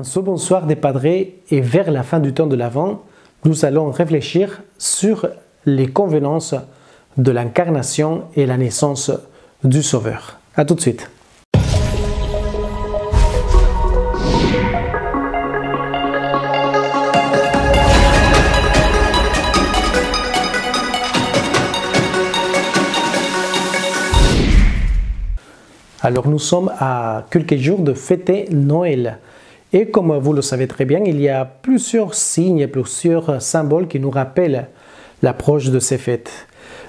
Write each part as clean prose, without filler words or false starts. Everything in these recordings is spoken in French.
En ce bonsoir des Padres et vers la fin du temps de l'Avent, nous allons réfléchir sur les convenances de l'incarnation et la naissance du Sauveur. A tout de suite. Alors nous sommes à quelques jours de fêter Noël. Et comme vous le savez très bien, il y a plusieurs signes, plusieurs symboles qui nous rappellent l'approche de ces fêtes.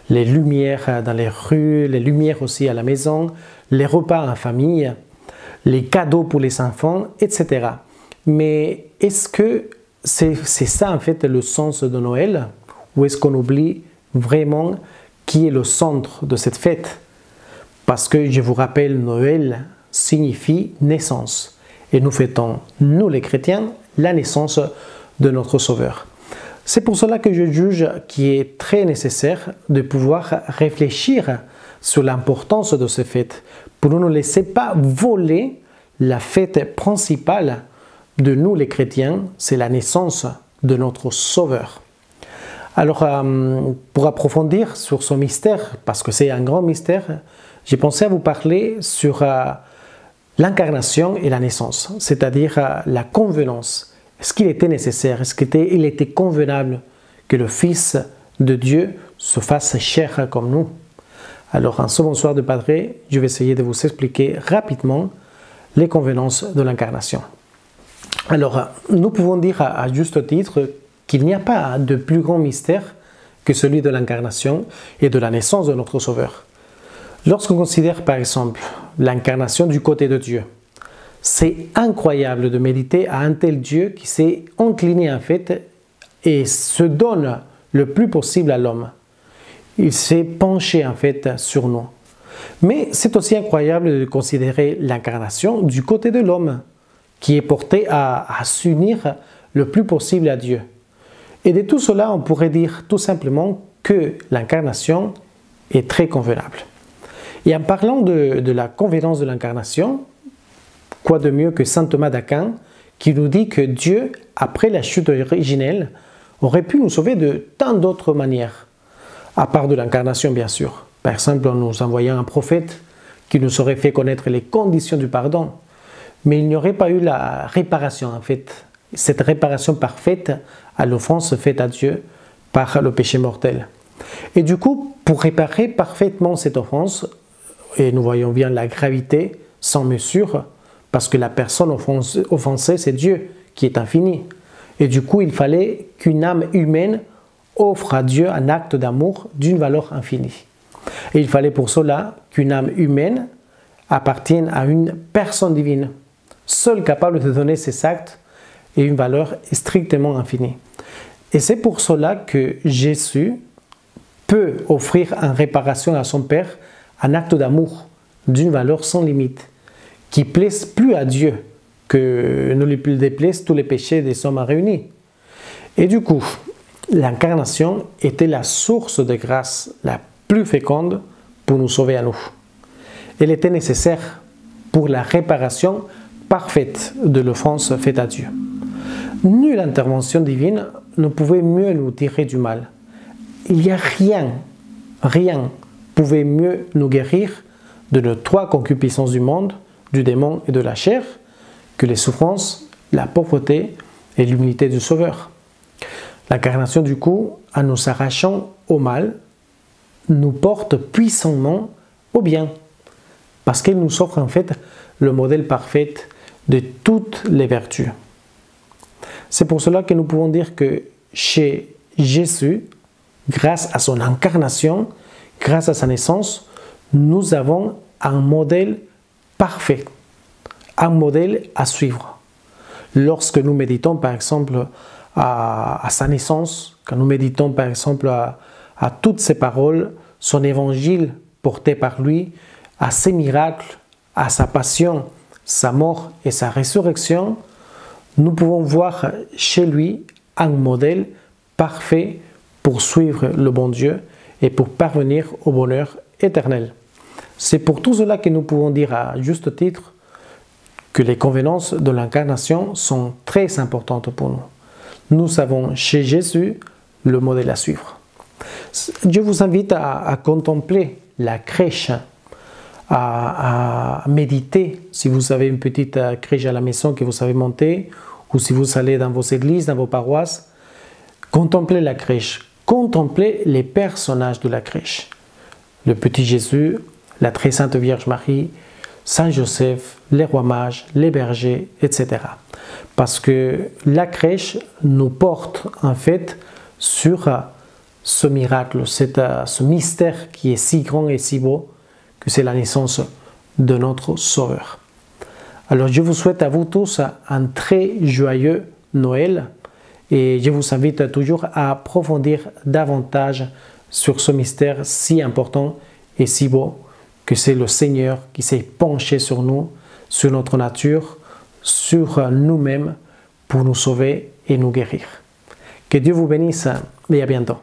Les lumières dans les rues, les lumières aussi à la maison, les repas en famille, les cadeaux pour les enfants, etc. Mais est-ce que c'est ça en fait le sens de Noël? Ou est-ce qu'on oublie vraiment qui est le centre de cette fête? Parce que je vous rappelle, Noël signifie naissance. Et nous fêtons, nous les chrétiens, la naissance de notre Sauveur. C'est pour cela que je juge qu'il est très nécessaire de pouvoir réfléchir sur l'importance de ces fêtes pour ne laisser pas voler la fête principale de nous les chrétiens, c'est la naissance de notre Sauveur. Alors, pour approfondir sur ce mystère, parce que c'est un grand mystère, j'ai pensé à vous parler sur l'incarnation et la naissance, c'est-à-dire la convenance. Est-ce qu'il était nécessaire, est-ce qu'il était convenable que le Fils de Dieu se fasse chair comme nous? Alors, en ce bonsoir de Padre, je vais essayer de vous expliquer rapidement les convenances de l'incarnation. Alors, nous pouvons dire à juste titre qu'il n'y a pas de plus grand mystère que celui de l'incarnation et de la naissance de notre Sauveur. Lorsqu'on considère par exemple l'incarnation du côté de Dieu, c'est incroyable de méditer à un tel Dieu qui s'est incliné en fait et se donne le plus possible à l'homme. Il s'est penché en fait sur nous. Mais c'est aussi incroyable de considérer l'incarnation du côté de l'homme qui est porté à s'unir le plus possible à Dieu. Et de tout cela, on pourrait dire tout simplement que l'incarnation est très convenable. Et en parlant de la convenance de l'incarnation, quoi de mieux que saint Thomas d'Aquin qui nous dit que Dieu, après la chute originelle, aurait pu nous sauver de tant d'autres manières, à part de l'incarnation bien sûr. Par exemple, en nous envoyant un prophète qui nous aurait fait connaître les conditions du pardon. Mais il n'y aurait pas eu la réparation en fait, cette réparation parfaite à l'offense faite à Dieu par le péché mortel. Et du coup, pour réparer parfaitement cette offense, et nous voyons bien la gravité sans mesure, parce que la personne offensée, c'est Dieu qui est infini. Et du coup, il fallait qu'une âme humaine offre à Dieu un acte d'amour d'une valeur infinie. Et il fallait pour cela qu'une âme humaine appartienne à une personne divine, seule capable de donner ces actes et une valeur strictement infinie. Et c'est pour cela que Jésus peut offrir en réparation à son Père un acte d'amour d'une valeur sans limite, qui plaise plus à Dieu que ne lui déplaisent tous les péchés des hommes réunis. Et du coup, l'incarnation était la source de grâce la plus féconde pour nous sauver à nous. Elle était nécessaire pour la réparation parfaite de l'offense faite à Dieu. Nulle intervention divine ne pouvait mieux nous tirer du mal. Il n'y a rien pouvait mieux nous guérir de nos trois concupiscences du monde, du démon et de la chair, que les souffrances, la pauvreté et l'humilité du Sauveur. L'incarnation du coup, en nous arrachant au mal, nous porte puissamment au bien, parce qu'elle nous offre en fait le modèle parfait de toutes les vertus. C'est pour cela que nous pouvons dire que chez Jésus, grâce à son incarnation, grâce à sa naissance, nous avons un modèle parfait, un modèle à suivre. Lorsque nous méditons par exemple à sa naissance, quand nous méditons par exemple à toutes ses paroles, son évangile porté par lui, à ses miracles, à sa passion, sa mort et sa résurrection, nous pouvons voir chez lui un modèle parfait pour suivre le bon Dieu et pour parvenir au bonheur éternel. C'est pour tout cela que nous pouvons dire à juste titre que les convenances de l'incarnation sont très importantes pour nous. Nous avons chez Jésus le modèle à suivre. Je vous invite à contempler la crèche, à méditer si vous avez une petite crèche à la maison que vous savez monter, ou si vous allez dans vos églises, dans vos paroisses. Contemplez la crèche, contemplez les personnages de la crèche. Le petit Jésus, la très sainte Vierge Marie, Saint Joseph, les rois mages, les bergers, etc. Parce que la crèche nous porte en fait sur ce miracle, ce mystère qui est si grand et si beau que c'est la naissance de notre Sauveur. Alors je vous souhaite à vous tous un très joyeux Noël et je vous invite toujours à approfondir davantage sur ce mystère si important et si beau que c'est le Seigneur qui s'est penché sur nous, sur notre nature, sur nous-mêmes pour nous sauver et nous guérir. Que Dieu vous bénisse et à bientôt.